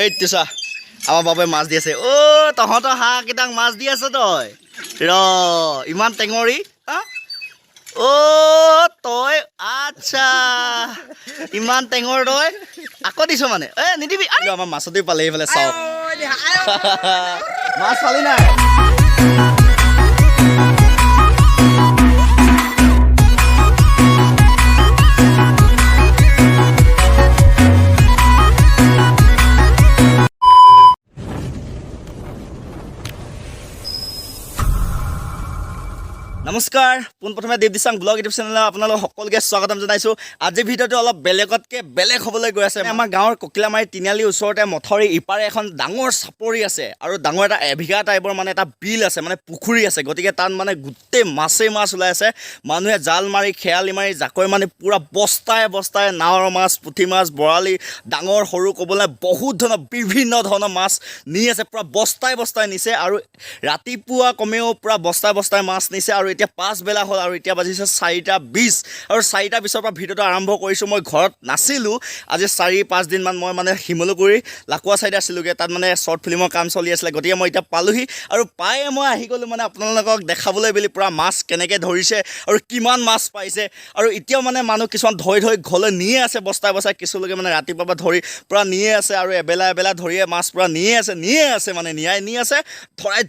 এইটো চা আমাৰ বাবাই মাছ দি আছে অ' তহঁতৰ হাঁহকেইটাক মাছ দি আছে তই ইমান টেঙৰি অ' তই আচ্ছা ইমান টেঙৰ তই আকৌ দিছ মানে নিদিবি আমাৰ মাছতেই পালে এইফালে চাওক মাছ পালি নাই নমস্কাৰ পোনপ্ৰথমে দেৱ দিচাং ব্লগ ইউটিউব চেনেলত আপোনালোক সকলোকে স্বাগতম জনাইছোঁ আজিৰ ভিডিঅ'টো অলপ বেলেগতকৈ বেলেগ হ'বলৈ গৈ আছে আমাৰ গাঁৱৰ ককিলামাৰী তিনিআলিৰ ওচৰতে মথৰি ইপাৰে এখন ডাঙৰ চাপৰি আছে আৰু ডাঙৰ এটা এবিঘা টাইপৰ মানে এটা বিল আছে মানে পুখুৰী আছে গতিকে তাত মানে গোটেই মাছেই মাছ ওলাই আছে মানুহে জাল মাৰি খেয়ালি মাৰি জাকৈ মানে পূৰা বস্তাই বস্তাই নাৱৰ মাছ পুঠি মাছ বৰালি ডাঙৰ সৰু ক'বলৈ বহুত ধৰণৰ বিভিন্ন ধৰণৰ মাছ নি আছে পূৰা বস্তাই বস্তাই নিছে আৰু ৰাতিপুৱা কমেও পূৰা বস্তাই বস্তাই মাছ নিছে আৰু এতিয়া পাছবেলা হ'ল আৰু এতিয়া বাজিছে 4:20 আৰু 4:20 পৰা ভিডিঅ'টো আৰম্ভ কৰিছোঁ মই ঘৰত নাছিলোঁ আজি 4-5 দিনমান মই মানে শিমলুগুৰি লাকুৱা চাইডে আছিলোঁগৈ তাত মানে শ্বৰ্ট ফিল্মৰ কাম চলি আছিলে গতিকে মই এতিয়া পালোহি আৰু পায়ে মই আহি গ'লোঁ মানে আপোনালোকক দেখাবলৈ বুলি পূৰা মাছ কেনেকৈ ধৰিছে আৰু কিমান মাছ পাইছে আৰু এতিয়াও মানে মানুহ কিছুমান ধৰি ঘৰলৈ নিয়ে আছে বস্তাই বস্তাই কিছুলোকে মানে ৰাতিপুৱাৰ পৰা ধৰি পূৰা নিয়ে আছে আৰু এবেলা ধৰিয়ে মাছ পূৰা নিয়ে আছে মানে নিয়াই নি আছে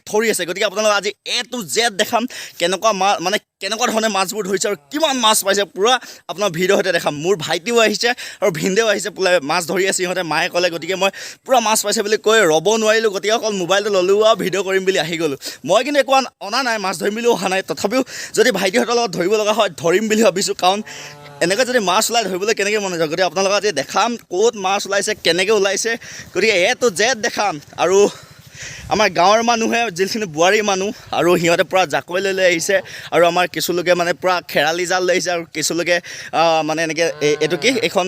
ধৰি আছে গতিকে আপোনালোক আজি A to Z দেখাম কেনেকুৱা মানে কেনেকুৱা ধৰণে মাছবোৰ ধৰিছে আৰু কিমান মাছ পাইছে পূৰা আপোনাৰ ভিডিঅ' সৈতে দেখাম মোৰ ভাইটিও আহিছে আৰু ভিনদেউ আহিছে মাছ ধৰি আছে সিহঁতে মায়ে ক'লে গতিকে মই পূৰা মাছ পাইছে বুলি কৈ ৰ'ব নোৱাৰিলোঁ গতিকে অকল মোবাইলটো ল'লোঁ আৰু ভিডিঅ' কৰিম বুলি আহি গ'লোঁ মই কিন্তু একো অনা নাই মাছ ধৰিম বুলিও অহা নাই তথাপিও যদি ভাইটিহঁতৰ লগত ধৰিব লগা হয় ধৰিম বুলি ভাবিছোঁ কাৰণ এনেকৈ যদি মাছ ওলাই ধৰিবলৈ কেনেকৈ মন যায় গতিকে আপোনালোকক আজি দেখাম ক'ত মাছ ওলাইছে কেনেকৈ ওলাইছে গতিকে A to Z দেখাম আৰু আমাৰ গাঁৱৰ মানুহে যিখিনি বোৱাৰী মানুহ আৰু সিহঁতে পূৰা জাকৈ লৈ আহিছে আৰু আমাৰ কিছুলোকে মানে পূৰা খেৰালি জাল লৈ আহিছে আৰু কিছুলোকে মানে এনেকৈ এইটো কি এইখন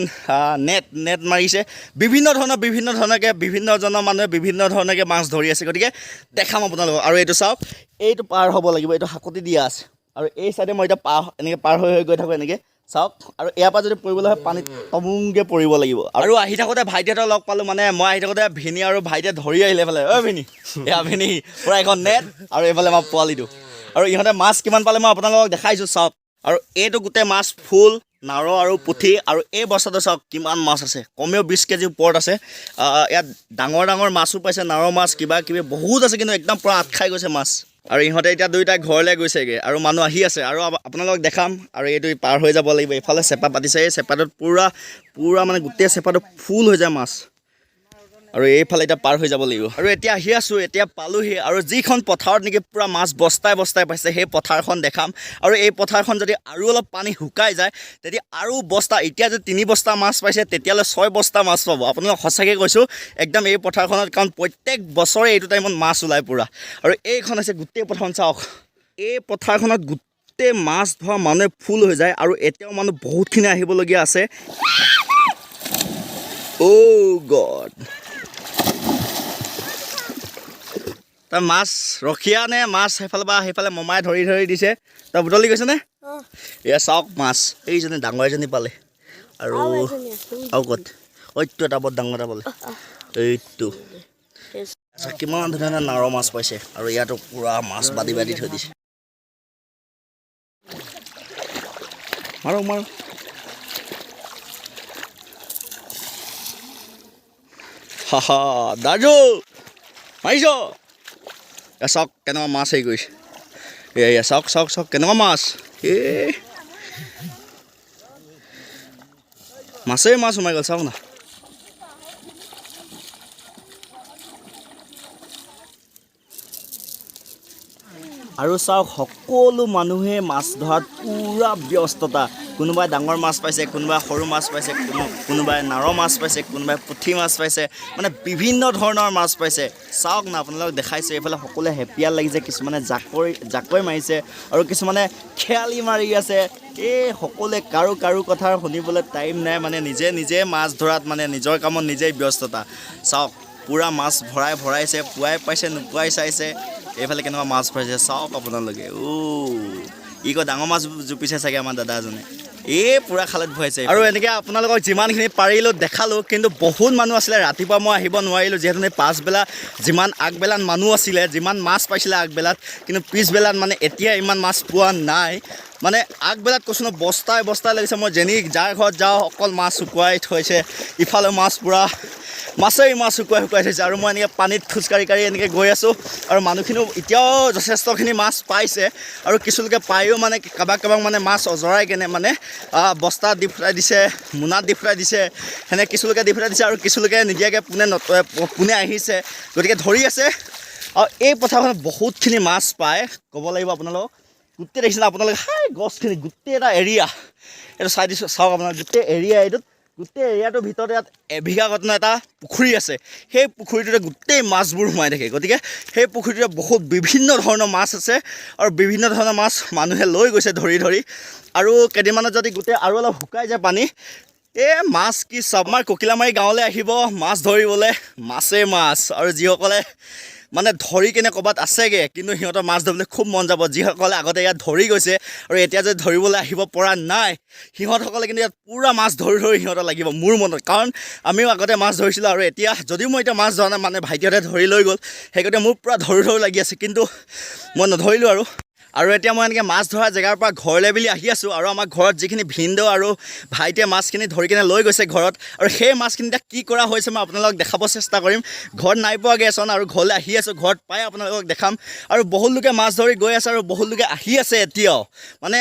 নেট মাৰিছে বিভিন্ন ধৰণকৈ বিভিন্নজনৰ মানুহে বিভিন্ন ধৰণকৈ মাছ ধৰি আছে গতিকে দেখাম আপোনালোকক আৰু এইটো চাওক এইটো পাৰ হ'ব লাগিব এইটো হাকতি দিয়া আছে আৰু এই চাইডে মই এতিয়া এনেকৈ পাৰ হৈ গৈ থাকোঁ এনেকৈ চাওক আৰু ইয়াৰ পৰা যদি পৰিবলৈ হয় পানীত তমুংকৈ পৰিব লাগিব আৰু আহি থাকোঁতে ভাইটিহঁতক লগ পালোঁ মানে মই আহি থাকোঁতে ভিনি আৰু ভাইটিয়ে ধৰি আহিলে এইফালে ভিনি এয়া ভিনি পূৰা এখন নেট আৰু এইফালে আমাৰ পোৱালিটো আৰু ইহঁতে মাছ কিমান পালে মই আপোনালোকক দেখাইছোঁ চাওক আৰু এইটো গোটেই মাছ ফুল নাৰ আৰু পুঠি আৰু এই বস্তাটো চাওক কিমান মাছ আছে কমেও 20 কেজি ওপৰত আছে ইয়াত ডাঙৰ মাছো পাইছে নাৰ মাছ কিবা কিবি বহুত আছে কিন্তু একদম পূৰা আট খাই গৈছে মাছ আৰু ইহঁতে এতিয়া দুয়োটাই ঘৰলৈ গৈছেগৈ আৰু মানুহ আহি আছে আৰু আপোনালোকক দেখাম আৰু এইটো পাৰ হৈ যাব লাগিব এইফালে চেপা পাতিছে এই চেপাটোত পূৰা মানে গোটেই চেপাটো ফুল হৈ যায় মাছ আৰু এইফালে এতিয়া পাৰ হৈ যাব লাগিব আৰু এতিয়া আহি আছোঁ এতিয়া পালোহি আৰু যিখন পথাৰত নেকি পূৰা মাছ বস্তাই পাইছে সেই পথাৰখন দেখাম আৰু এই পথাৰখন যদি আৰু অলপ পানী শুকাই যায় তেতিয়া আৰু বস্তা এতিয়া যদি 3 বস্তা মাছ পাইছে তেতিয়াহ'লে 6 বস্তা মাছ পাব আপোনালোক সঁচাকৈ কৈছোঁ একদম এই পথাৰখনত কাৰণ প্ৰত্যেক বছৰে এইটো টাইমত মাছ ওলায় পূৰা আৰু এইখন আছে গোটেই পথাৰখন চাওক এই পথাৰখনত গোটেই মাছ ধৰা মানুহে ফুল হৈ যায় আৰু এতিয়াও মানুহ বহুতখিনি আহিবলগীয়া আছে অ' গড তই মাছ ৰখীয়া নে মাছ সেইফালে মমাই ধৰি দিছে তই বুটলি গৈছেনে এয়া চাওক মাছ এইজনী ডাঙৰ এজনী পালে আৰু ক'ত এইটো এটা বৰ ডাঙৰ এটা পালে এইটো কিমান ধুনীয়া নাৰ মাছ পাইছে আৰু ইয়াতো পূৰা মাছ বাদি থৈ দিছে মাৰো হা দাজু মাৰিছ চাওক কেনেকুৱা মাছ হেৰি কৰিছে এয়া চাওক কেনেকুৱা মাছ মাছেই মাছ সোমাই গ'ল চাওক না আৰু চাওক সকলো মানুহে মাছ ধৰাত পূৰা ব্যস্ততা কোনোবাই ডাঙৰ মাছ পাইছে কোনোবাই সৰু মাছ পাইছে কোনোবাই নাৰ মাছ পাইছে কোনোবাই পুঠি মাছ পাইছে মানে বিভিন্ন ধৰণৰ মাছ পাইছে চাওক না আপোনালোকক দেখাইছোঁ এইফালে সকলোৱে হেপিয়াল লাগিছে কিছুমানে জাকৈ মাৰিছে আৰু কিছুমানে খেয়ালি মাৰি আছে এই সকলোৱে কাৰো কথা শুনিবলৈ টাইম নাই মানে নিজে মাছ ধৰাত মানে নিজৰ কামত নিজেই ব্যস্ততা চাওক পূৰা মাছ ভৰাইছে পুৱাই পাইছে নোপোৱাই চাইছে এইফালে কেনেকুৱা মাছ পাইছে চাওক আপোনালোকে ই কয় ডাঙৰ মাছ জুপিছে চাগে আমাৰ দাদা এজনে পুৰা খালত ভৰাইছে আৰু এনেকৈ আপোনালোকক যিমানখিনি পাৰিলোঁ দেখালোঁ কিন্তু বহুত মানুহ আছিলে ৰাতিপুৱা মই আহিব নোৱাৰিলোঁ যিহেতু পাছবেলা যিমান আগবেলাত মানুহ আছিলে যিমান মাছ পাইছিলে আগবেলাত কিন্তু পিছবেলাত মানে এতিয়া ইমান মাছ পোৱা নাই মানে আগবেলাত কৈছোঁ ন বস্তাই বস্তাই লাগিছে মই যাৰ ঘৰত যাওঁ অকল মাছ শুকুৱাই থৈছে ইফালে মাছ পুৰা মাছেই মাছ শুকুৱাই থৈছে আৰু মই এনেকৈ পানীত খোজকাঢ়ি এনেকৈ গৈ আছোঁ আৰু মানুহখিনিও এতিয়াও যথেষ্টখিনি মাছ পাইছে আৰু কিছুলোকে পায়ো মানে কাৰোবাক মানে মাছ অজৰাই কেনে মানে বস্তাত দি ফুটাই দিছে মোনাত দি ফুটাই দিছে সেনে কিছুলোকে দি ফুটাই দিছে আৰু কিছুলোকে নিদিয়াকৈ পোনে আহিছে গতিকে ধৰি আছে আৰু এই পথাৰখনত বহুতখিনি মাছ পায় ক'ব লাগিব আপোনালোকক গোটেই দেখিছিলে আপোনালোকে গছখিনি গোটেই এটা এৰিয়া এইটো চাই দিছোঁ চাওক আপোনালোকে গোটেই এৰিয়া এইটোত গোটেই এৰিয়াটোৰ ভিতৰত ইয়াত এবিঘা ঘটনা এটা পুখুৰী আছে সেই পুখুৰীটোতে গোটেই মাছবোৰ সোমাই থাকে গতিকে সেই পুখুৰীটোতে বহুত বিভিন্ন ধৰণৰ মাছ আছে আৰু বিভিন্ন ধৰণৰ মাছ মানুহে লৈ গৈছে ধৰি আৰু কেইদিনমানত যদি গোটেই আৰু অলপ শুকাই যায় পানী মাছ কি চব আমাৰ ককিলামাৰী গাঁৱলৈ আহিব মাছ ধৰিবলৈ মাছেই মাছ আৰু যিসকলে মানে ধৰি কিনে ক'ৰবাত আছেগৈ কিন্তু সিহঁতৰ মাছ ধৰিবলৈ খুব মন যাব যিসকলে আগতে ইয়াত ধৰি গৈছে আৰু এতিয়া যদি ধৰিবলৈ আহিব পৰা নাই সিহঁতসকলে কিন্তু ইয়াত পূৰা মাছ ধৰি সিহঁতৰ লাগিব মোৰ মনত কাৰণ আমিও আগতে মাছ ধৰিছিলোঁ আৰু এতিয়া যদিও মই এতিয়া মাছ ধৰা নাই মানে ভাইটিহঁতে ধৰি লৈ গ'ল সেই গতিকে মোৰ পূৰা ধৰি লাগি আছে কিন্তু মই নধৰিলোঁ আৰু এতিয়া মই এনেকৈ মাছ ধৰা জেগাৰ পৰা ঘৰলৈ বুলি আহি আছোঁ আৰু আমাৰ ঘৰত যিখিনি ভিনদেউ আৰু ভাইটিয়ে মাছখিনি ধৰি কিনে লৈ গৈছে ঘৰত আৰু সেই মাছখিনি এতিয়া কি কৰা হৈছে মই আপোনালোকক দেখাব চেষ্টা কৰিম ঘৰত নাই পোৱাগৈ চোন আৰু ঘৰলৈ আহি আছোঁ ঘৰত পাই আপোনালোকক দেখাম আৰু বহুত লোকে মাছ ধৰি গৈ আছে আৰু বহুত লোকে আহি আছে এতিয়াও মানে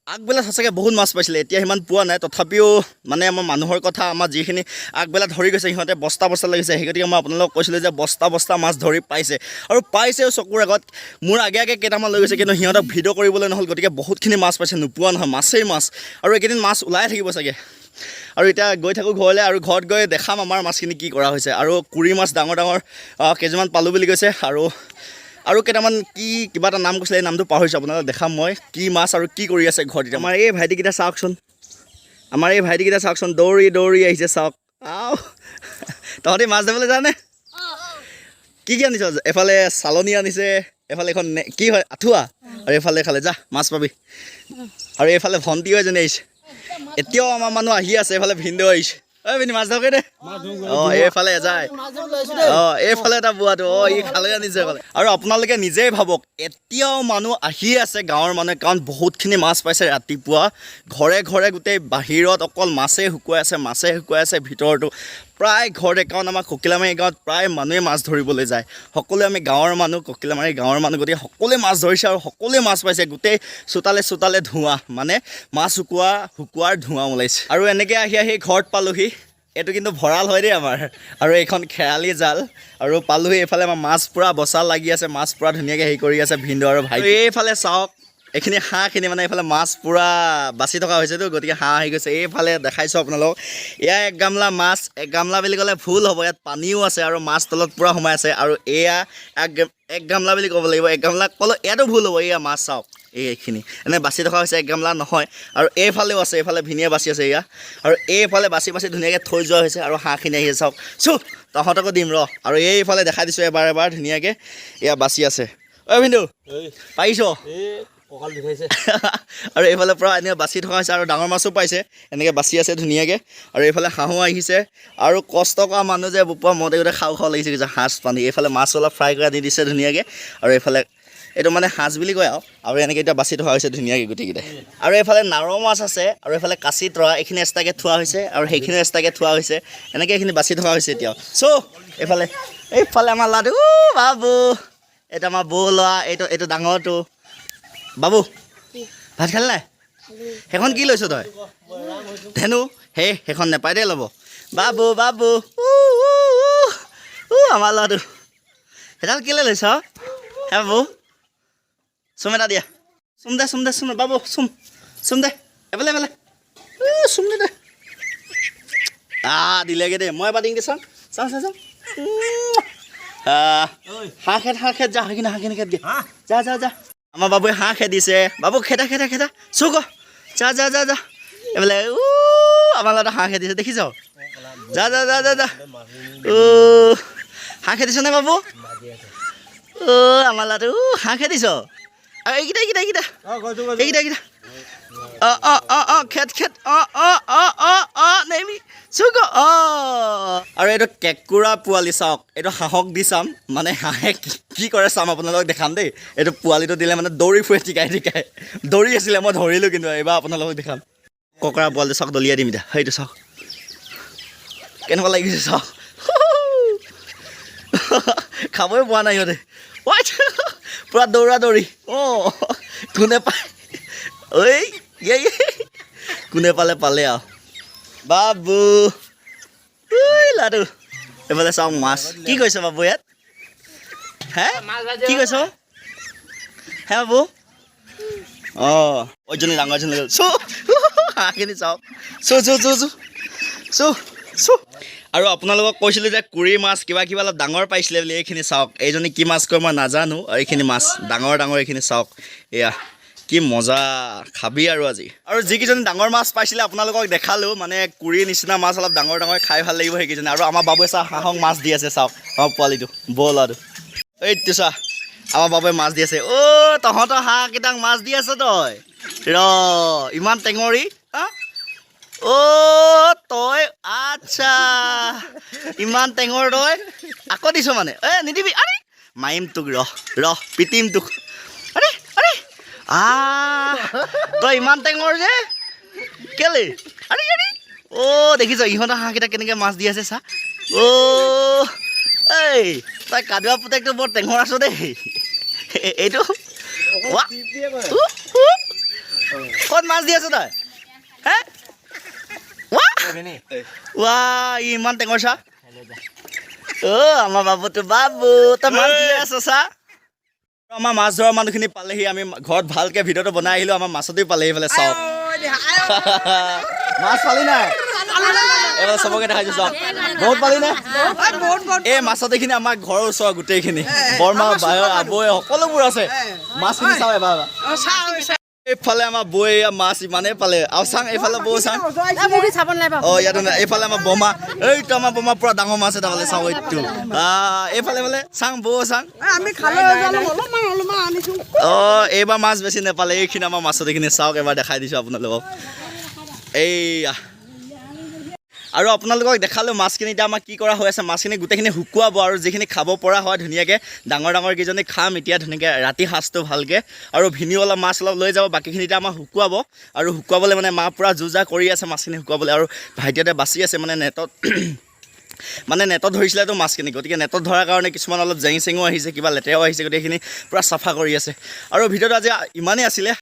আগবেলা সঁচাকৈ বহুত মাছ পাইছিলে এতিয়া সিমান পোৱা নাই তথাপিও মানে আমাৰ মানুহৰ কথা আমাৰ যিখিনি আগবেলা ধৰি গৈছে সিহঁতে বস্তা লাগিছে সেই গতিকে মই আপোনালোকক কৈছিলোঁ যে বস্তা মাছ ধৰি পাইছে আৰু পাইছেও চকুৰ আগত মোৰ আগে কেইটামান লৈ গৈছে কিন্তু সিহঁতক ভিডিঅ' কৰিবলৈ নহ'ল গতিকে বহুতখিনি মাছ পাইছে নোপোৱা নহয় মাছেই মাছ আৰু এইকেইদিন মাছ ওলাই থাকিব চাগে আৰু এতিয়া গৈ থাকোঁ ঘৰলৈ আৰু ঘৰত গৈ দেখাম আমাৰ মাছখিনি কি কৰা হৈছে আৰু কুৰি মাছ ডাঙৰ কেইযোৰমান পালোঁ বুলি কৈছে আৰু কেইটামান কিবা এটা নাম কৈছিলে এই নামটো পাহৰিছোঁ আপোনালোকক দেখাম মই কি মাছ আৰু কি কৰি আছে ঘৰত এতিয়া আমাৰ এই ভাইটিকেইটা চাওকচোন দৌৰি আহিছে চাওক তহঁতি মাছ ধৰিবলৈ জানে কি আনিছ এফালে চালনী আনিছে এফালে এখন কি হয় আঁঠুৱা আৰু এইফালে যা মাছ পাবি আৰু এইফালে ভণ্টিও এজনী আহিছে এতিয়াও আমাৰ মানুহ আহি আছে এইফালে ভিনদেউ আহিছে ভিনি মাছ ধৰকে দে এইফালে যায় এইফালে এটা বোৱাটো ই খালে আনিছে এইফালে আৰু আপোনালোকে নিজেই ভাবক এতিয়াও মানুহ আহি আছে গাঁৱৰ মানুহে কাৰণ বহুতখিনি মাছ পাইছে ৰাতিপুৱা ঘৰে গোটেই বাহিৰত অকল মাছেই শুকুৱাই আছে ভিতৰতো প্ৰায় ঘৰতে কাৰণ আমাৰ ককিলামাৰী গাঁৱত প্ৰায় মানুহে মাছ ধৰিবলৈ যায় সকলোৱে আমি গাঁৱৰ মানুহ ককিলামাৰী গাঁৱৰ মানুহ গতিকে সকলোৱে মাছ ধৰিছে আৰু সকলোৱে মাছ পাইছে গোটেই চোতালে ধোঁৱা মানে মাছ শুকুৱাৰ ধোঁৱা ওলাইছে আৰু এনেকৈ আহি ঘৰত পালোহি এইটো কিন্তু ভঁৰাল হয় দেই আমাৰ আৰু এইখন খেৰালি জাল আৰু পালোহি এইফালে আমাৰ মাছ পূৰা বচাল লাগি আছে মাছ পূৰা ধুনীয়াকৈ হেৰি কৰি আছে ভিনদেউ আৰু ভাই এইফালে চাওক এইখিনি হাঁহখিনি মানে এইফালে মাছ পূৰা বাচি থকা হৈছেতো গতিকে হাঁহ আহি গৈছে এইফালে দেখাইছোঁ আপোনালোকক এয়া এক গামলা মাছ এক গামলা বুলি ক'লে ভুল হ'ব ইয়াত পানীও আছে আৰু মাছ তলত পূৰা সোমাই আছে আৰু এয়া এক গামলা বুলি ক'ব লাগিব এক গামলা ক'লে ইয়াতো ভুল হ'ব এয়া মাছ চাওক এইখিনি এনে বাচি থকা হৈছে এক গামলা নহয় আৰু এইফালেও আছে এইফালে ভিনিয়ে বাচি আছে এয়া আৰু এইফালে বাচি ধুনীয়াকৈ থৈ যোৱা হৈছে আৰু হাঁহখিনি আহি আছে চাওক তহঁতকো দিম আৰু এইফালে দেখাই দিছোঁ এবাৰ ধুনীয়াকৈ এয়া বাচি আছে ভিনদেউ পাৰিছ আৰু এইফালে পৰা এনেকৈ বাচি থকা হৈছে আৰু ডাঙৰ মাছো পাইছে এনেকৈ বাচি আছে ধুনীয়াকৈ আৰু এইফালে হাঁহো আহিছে আৰু কষ্ট কৰা মানুহ যে বোপোৱা মতে গোটেই খাওঁ লাগিছে সাঁজ পানী এইফালে মাছ অলপ ফ্ৰাই কৰি দি দিছে ধুনীয়াকৈ আৰু এইফালে এইটো মানে সাঁজ বুলি কয় আৰু এনেকৈ এতিয়া বাচি থকা হৈছে ধুনীয়াকৈ গোটেইকেইটাই আৰু এইফালে নাৰ মাছ আছে আৰু এইফালে কাচি তৰা এইখিনি এক্সট্ৰাকৈ থোৱা হৈছে আৰু সেইখিনি এক্সট্ৰাকৈ থোৱা হৈছে এনেকৈ এইখিনি বাচি থকা হৈছে এতিয়াও এইফালে আমাৰ লাডু বাবু এইটো আমাৰ বৌ ল'ৰা এইটো ডাঙৰটো বাবু ভাত খালি নাই সেইখন কি লৈছ তই ধেনু সেইখন নেপাই দেই ল'ব বাবু আমাৰ ল'ৰাটো সেইডাল কেলৈ লৈছ বাবু চুম এটা দিয়া চুম দে বাবু চুম দে এফালে চুম দে দিলেগৈ দেই মই এবাৰ দিমগৈ চাওঁ হাঁহ খেদ যা হাঁহখিনি খেদ দিয়া যা আমাৰ বাবুৱে হাঁহ খেদিছে বাবু খেদা চুক যা এইফালে আমাৰ ল'ৰাটো হাঁহ খেদিছে দেখিছ যা হাঁহ খেদিছ নে বাবু আমাৰ ল'ৰাটো হাঁহ খেদিছ আৰু এইকেইটা খেত নেমি চুক আৰু এইটো কেঁকুৰা পোৱালি চাওক এইটো হাঁহক দি চাম মানে হাঁহে কি কৰে চাম আপোনালোকক দেখাম দেই এইটো পোৱালিটো দিলে মানে দৌৰি ফুৰে টিকাই দৌৰি আছিলে মই ধৰিলোঁ কিন্তু এইবাৰ আপোনালোকক দেখাম ককৰা পোৱালিটো চাওক দলিয়াই দিম এতিয়া সেইটো চাওক কেনেকুৱা লাগিছে চাওক খাবই পোৱা নাই সিহঁতে পূৰা দৌৰা দৌৰি কোনে পায় ঐ কোনে পালে আৰু বাবু লাডু এইফালে চাওক মাছ কি কৈছে বাবু ইয়াত হে কি কৈছ হে বাবু ওইজনী ডাঙৰজনী হাঁহখিনি চাওক চু আৰু আপোনালোকক কৈছিলোঁ যে কুৰি মাছ কিবা অলপ ডাঙৰ পাইছিলে বুলি এইখিনি চাওক এইজনী কি মাছ কয় মই নাজানো আৰু এইখিনি মাছ ডাঙৰ এইখিনি চাওক এয়া কি মজা খাবি আৰু আজি আৰু যিকেইজনী ডাঙৰ মাছ পাইছিলে আপোনালোকক দেখালোঁ মানে কুৰি নিচিনা মাছ অলপ ডাঙৰ খাই ভাল লাগিব সেইকেইজনী আৰু আমাৰ বাবুৱে চাওক হাঁহক মাছ দি আছে চাওক আমাৰ পোৱালিটো ব'লাটো এইটো চা আমাৰ বাবুৱে মাছ দি আছে তহঁতৰ হাঁহকেইটাক মাছ দি আছে তই ইমান টেঙৰি তই আচ্ছা ইমান টেঙৰ তই আকৌ দিছ মানে নিদিবি আৰে মাৰিম তোক ৰহ পিটিম তোক আৰে তই ইমান টেঙৰ যে কেলে আৰে দেখিছ ইহঁতৰ হাঁহকেইটা কেনেকৈ মাছ দি আছে চা এই তই কাদুৱা পুতেকটো বৰ টেঙৰ আছ দেই এইটো ক'ত মাছ দি আছ তই হে ইমান টেঙৰ চা আমাৰ বাবু তই মাছ দি আছ চা আমাৰ মাছ ধৰা মানুহখিনি পালেহি আমি ঘৰত ভালকৈ ভিডিঅ'টো বনাই আহিলোঁ আমাৰ মাছতেই পালেহি এইফালে চাওক মাছ পালি নাই এইফালে চবকে দেখাইছোঁ চাওক বহুত পালি নে এই মাছত এইখিনি আমাৰ ঘৰৰ ওচৰৰ গোটেইখিনি বৰমা বৈ সকলোবোৰ আছে মাছখিনি চাওঁ এবাৰ এইফালে আমাৰ বৈ মাছ ইমানেই পালে আৰু চাং এইফালে বৌ চাং ইয়াত এইফালে আমাৰ বোমা এইটো আমাৰ বোমা পুৰা ডাঙৰ মাছ এটা পালে চাওঁ এইটো এইফালে চাং বৌ চাং এইবাৰ মাছ বেছি নেপালে এইখিনি আমাৰ মাছত এইখিনি চাওক এবাৰ দেখাই দিছোঁ আপোনালোকক এইয়া আৰু আপোনালোকক দেখালোঁ মাছখিনি এতিয়া আমাৰ কি কৰা হৈ আছে মাছখিনি গোটেইখিনি শুকুৱাব আৰু যিখিনি খাব পৰা হয় ধুনীয়াকৈ ডাঙৰ কেইজনী খাম এতিয়া ধুনীয়াকৈ ৰাতি সাঁজটো ভালকৈ আৰু ভিনিও অলপ মাছ অলপ লৈ যাব বাকীখিনি এতিয়া আমাৰ শুকুৱাব আৰু শুকুৱাবলৈ মানে মা পূৰা যো-জা কৰি আছে মাছখিনি শুকুৱাবলৈ আৰু ভাইটিহঁতে বাচি আছে মানে নেটত ধৰিছিলেতো মাছখিনি গতিকে নেটত ধৰাৰ কাৰণে কিছুমান অলপ জেং চেঙো আহিছে কিবা লেতেৰাও আহিছে গোটেইখিনি পূৰা চাফা কৰি আছে আৰু ভিডিঅ'টো আজি ইমানেই আছিলে